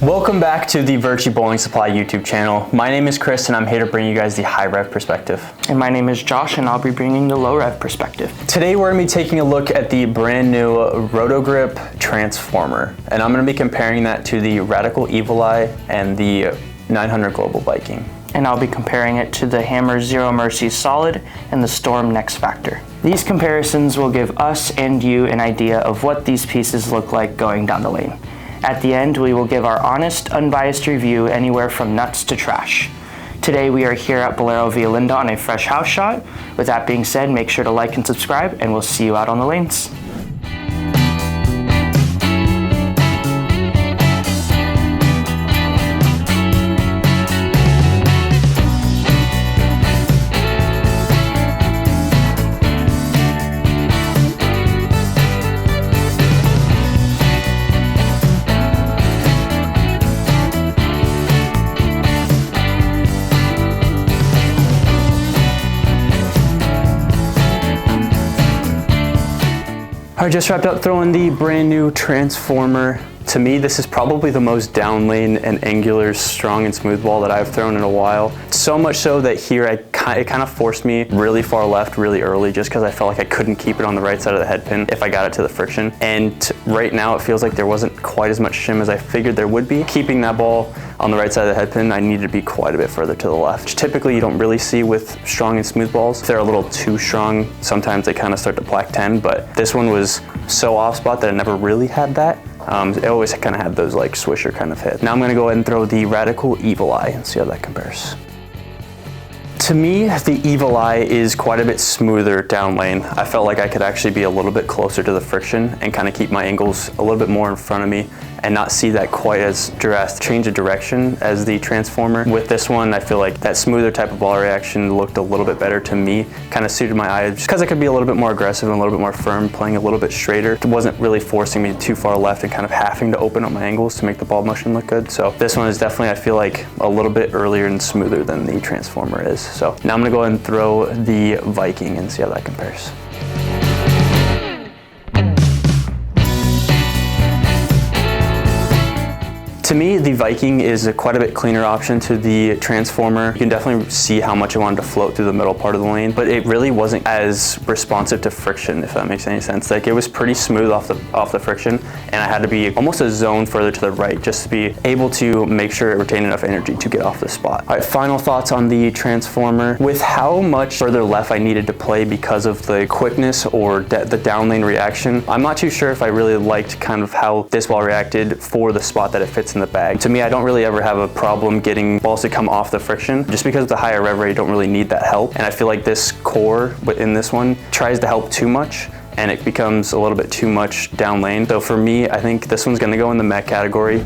Welcome back to the Virtue Bowling Supply YouTube channel. My name is Chris and I'm here to bring you guys the high rev perspective. And my name is Josh and I'll be bringing the low rev perspective. Today we're going to be taking a look at the brand new Roto Grip Transformer. And I'm going to be comparing that to the Radical Evil Eye and the 900 Global Viking. And I'll be comparing it to the Hammer Zero Mercy Solid and the Storm Next Factor. These comparisons will give us and you an idea of what these pieces look like going down the lane. At the end, we will give our honest, unbiased review anywhere from nuts to trash. Today we are here at Bolero Via Linda on a fresh house shot. With that being said, make sure to like and subscribe and we'll see you out on the lanes. I just wrapped up throwing the brand new Transformer. To me, this is probably the most down lane and angular, strong and smooth ball that I've thrown in a while. So much so that here it kind of forced me really far left really early just because I felt like I couldn't keep it on the right side of the head pin if I got it to the friction. And right now it feels like there wasn't quite as much shim as I figured there would be. Keeping that ball on the right side of the head pin, I needed to be quite a bit further to the left, which typically you don't really see with strong and smooth balls. If they're a little too strong, sometimes they kind of start to plaque 10, but this one was so off spot that I never really had that. It always kind of had those like swisher kind of hit. Now I'm gonna go ahead and throw the Radical Evil Eye and see how that compares. To me, the Evil Eye is quite a bit smoother down lane. I felt like I could actually be a little bit closer to the friction and kind of keep my angles a little bit more in front of me and not see that quite as drastic change of direction as the Transformer. With this one, I feel like that smoother type of ball reaction looked a little bit better to me, kind of suited my eye, just because I could be a little bit more aggressive and a little bit more firm, playing a little bit straighter. It wasn't really forcing me too far left and kind of having to open up my angles to make the ball motion look good. So this one is definitely, I feel like, a little bit earlier and smoother than the Transformer is. So now I'm gonna go ahead and throw the Viking and see how that compares. To me, the Viking is quite a bit cleaner option to the Transformer. You can definitely see how much I wanted to float through the middle part of the lane, but it really wasn't as responsive to friction, if that makes any sense. Like, it was pretty smooth off the friction, and I had to be almost a zone further to the right just to be able to make sure it retained enough energy to get off the spot. All right, final thoughts on the Transformer. With how much further left I needed to play because of the quickness or the down lane reaction, I'm not too sure if I really liked kind of how this ball reacted for the spot that it fits in the bag. To me, I don't really ever have a problem getting balls to come off the friction. Just because of the higher rev rate, you don't really need that help. And I feel like this core in this one tries to help too much and it becomes a little bit too much down lane. So for me, I think this one's gonna go in the mech category.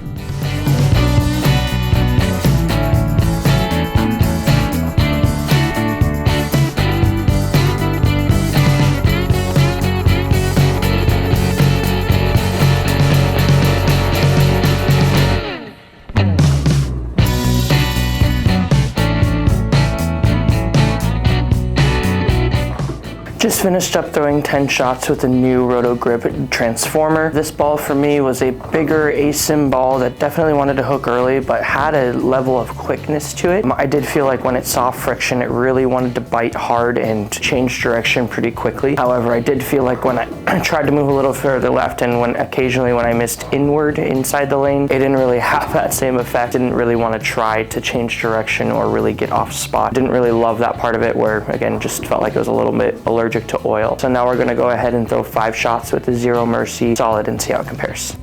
Just finished up throwing 10 shots with the new Roto Grip Transformer. This ball for me was a bigger asim ball that definitely wanted to hook early, but had a level of quickness to it. I did feel like when it saw friction, it really wanted to bite hard and change direction pretty quickly. However, I did feel like when I tried to move a little further left and occasionally when I missed inward inside the lane, it didn't really have that same effect. Didn't really want to try to change direction or really get off spot. Didn't really love that part of it where, again, just felt like it was a little bit allergic to oil. So now we're gonna go ahead and throw 5 shots with the Zero Mercy Solid and see how it compares.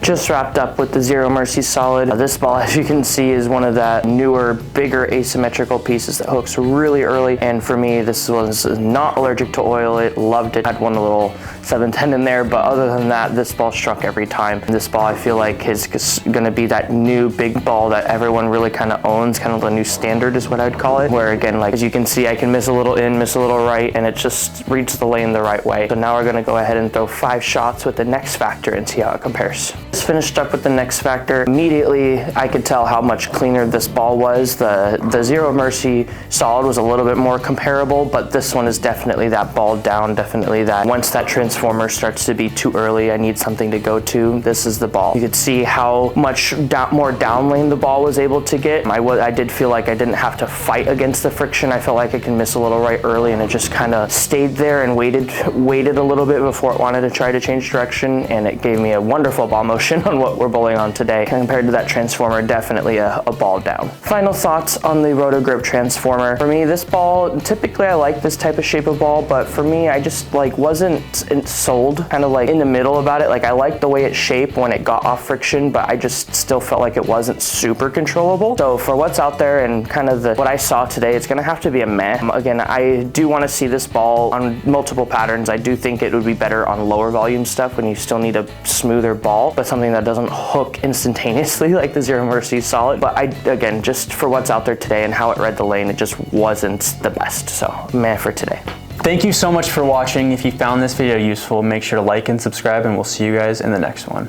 Just wrapped up with the Zero Mercy Solid. This ball, as you can see, is one of that newer, bigger asymmetrical pieces that hooks really early. And for me, this was not allergic to oil. It loved it. Had one little 710 in there, but other than that, this ball struck every time. This ball, I feel like, is gonna be that new big ball that everyone really kind of owns, kind of the new standard is what I'd call it. Where again, like as you can see, I can miss a little in, miss a little right, and it just reads the lane the right way. So now we're gonna go ahead and throw 5 shots with the Next Factor and see how it compares. Just finished up with the next factor. Immediately, I could tell how much cleaner this ball was. The Zero Mercy solid was a little bit more comparable, but this one is definitely that ball down, definitely that once that transformer starts to be too early, I need something to go to, this is the ball. You could see how much more down lane the ball was able to get. I did feel like I didn't have to fight against the friction. I felt like I can miss a little right early, and it just kind of stayed there and waited a little bit before it wanted to try to change direction, and it gave me a wonderful ball motion on what we're bowling on today. Compared to that transformer, definitely a ball down. Final thoughts on the Roto Grip Transformer. For me, this ball, typically I like this type of shape of ball, but for me, I just like wasn't sold, kind of like in the middle about it. Like I liked the way it shaped when it got off friction, but I just still felt like it wasn't super controllable. So for what's out there and kind of what I saw today, it's gonna have to be a meh. Again, I do want to see this ball on multiple patterns. I do think it would be better on lower volume stuff when you still need a smoother ball, but something that doesn't hook instantaneously like the Zero Mercy solid. But again, just for what's out there today and how it read the lane, it just wasn't the best. So meh for today. Thank you so much for watching. If you found this video useful, make sure to like and subscribe, and we'll see you guys in the next one.